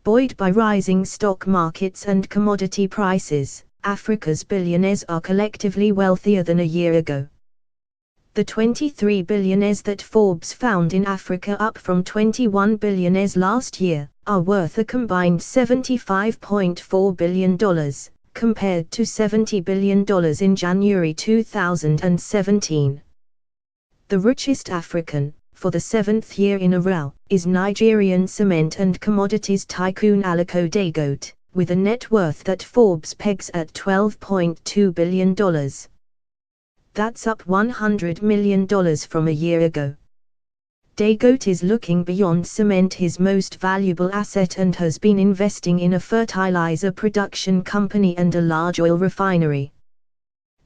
Buoyed by rising stock markets and commodity prices, Africa's billionaires are collectively wealthier than a year ago. The 23 billionaires that Forbes found in Africa, up from 21 billionaires last year, are worth a combined $75.4 billion, compared to $70 billion in January 2017. The richest African, for the seventh year in a row, is Nigerian cement and commodities tycoon Aliko Dangote, with a net worth that Forbes pegs at $12.2 billion. That's up $100 million from a year ago. Dangote is looking beyond cement, his most valuable asset, and has been investing in a fertilizer production company and a large oil refinery.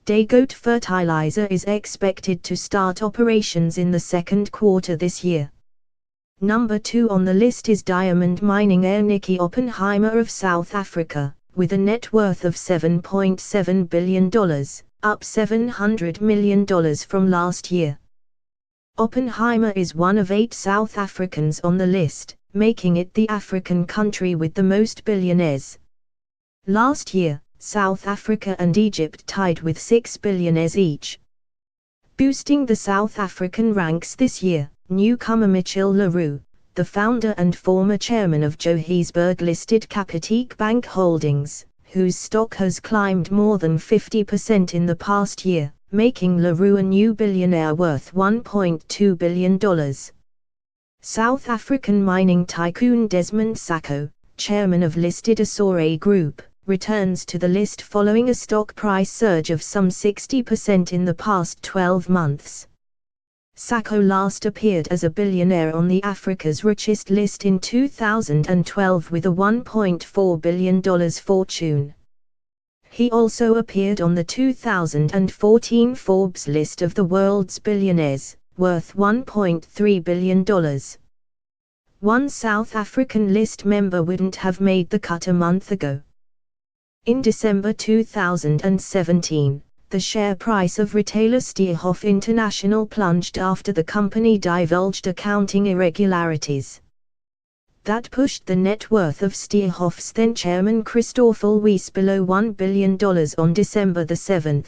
Dangote Fertilizer is expected to start operations in the second quarter this year. Number 2 on the list is diamond mining heir Nicky Oppenheimer of South Africa, with a net worth of $7.7 billion, up $700 million from last year. Oppenheimer is one of 8 South Africans on the list, making it the African country with the most billionaires. Last year, South Africa and Egypt tied with 6 billionaires each. Boosting the South African ranks this year, newcomer Michiel Leroux, the founder and former chairman of Johannesburg-listed Capitec Bank Holdings, whose stock has climbed more than 50% in the past year, making Leroux a new billionaire worth $1.2 billion. South African mining tycoon Desmond Sacco, chairman of listed Asore Group, returns to the list following a stock price surge of some 60% in the past 12 months. Sacco last appeared as a billionaire on the Africa's Richest list in 2012 with a $1.4 billion fortune. He also appeared on the 2014 Forbes list of the world's billionaires, worth $1.3 billion. One South African list member wouldn't have made the cut a month ago. In December 2017, the share price of retailer Stierhoff International plunged after the company divulged accounting irregularities. That pushed the net worth of Stierhoff's then-chairman Christoffel Wiese below $1 billion on December 7.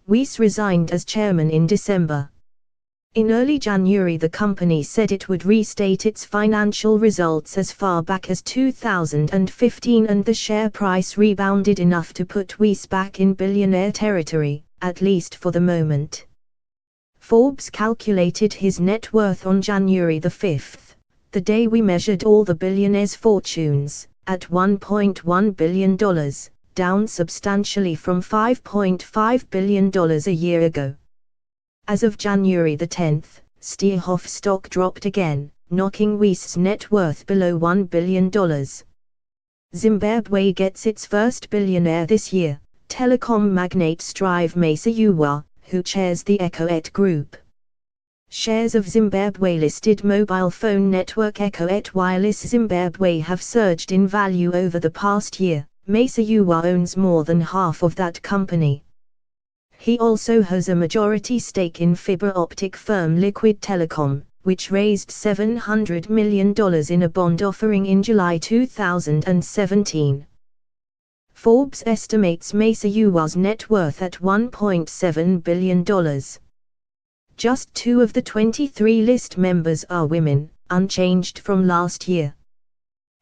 Wiese resigned as chairman in December. In early January, the company said it would restate its financial results as far back as 2015, and the share price rebounded enough to put Wiese back in billionaire territory, at least for the moment. Forbes calculated his net worth on January 5, the day we measured all the billionaires' fortunes, at $1.1 billion, down substantially from $5.5 billion a year ago. As of January 10, Stierhoff stock dropped again, knocking Wiese's net worth below $1 billion. Zimbabwe gets its first billionaire this year, telecom magnate Strive Masayuwa, who chairs the EcoET Group. Shares of Zimbabwe-listed mobile phone network EcoET Wireless Zimbabwe have surged in value over the past year. Masayuwa owns more than half of that company. He also has a majority stake in fiber optic firm Liquid Telecom, which raised $700 million in a bond offering in July 2017. Forbes estimates Masayuwa's net worth at $1.7 billion. Just 2 of the 23 list members are women, unchanged from last year.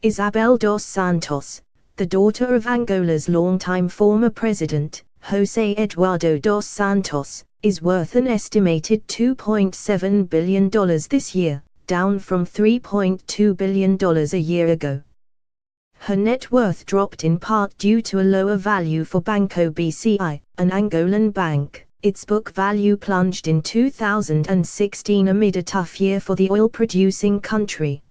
Isabel dos Santos, the daughter of Angola's longtime former president, José Eduardo dos Santos, is worth an estimated $2.7 billion this year, down from $3.2 billion a year ago. Her net worth dropped in part due to a lower value for Banco BCI, an Angolan bank. Its book value plunged in 2016 amid a tough year for the oil-producing country.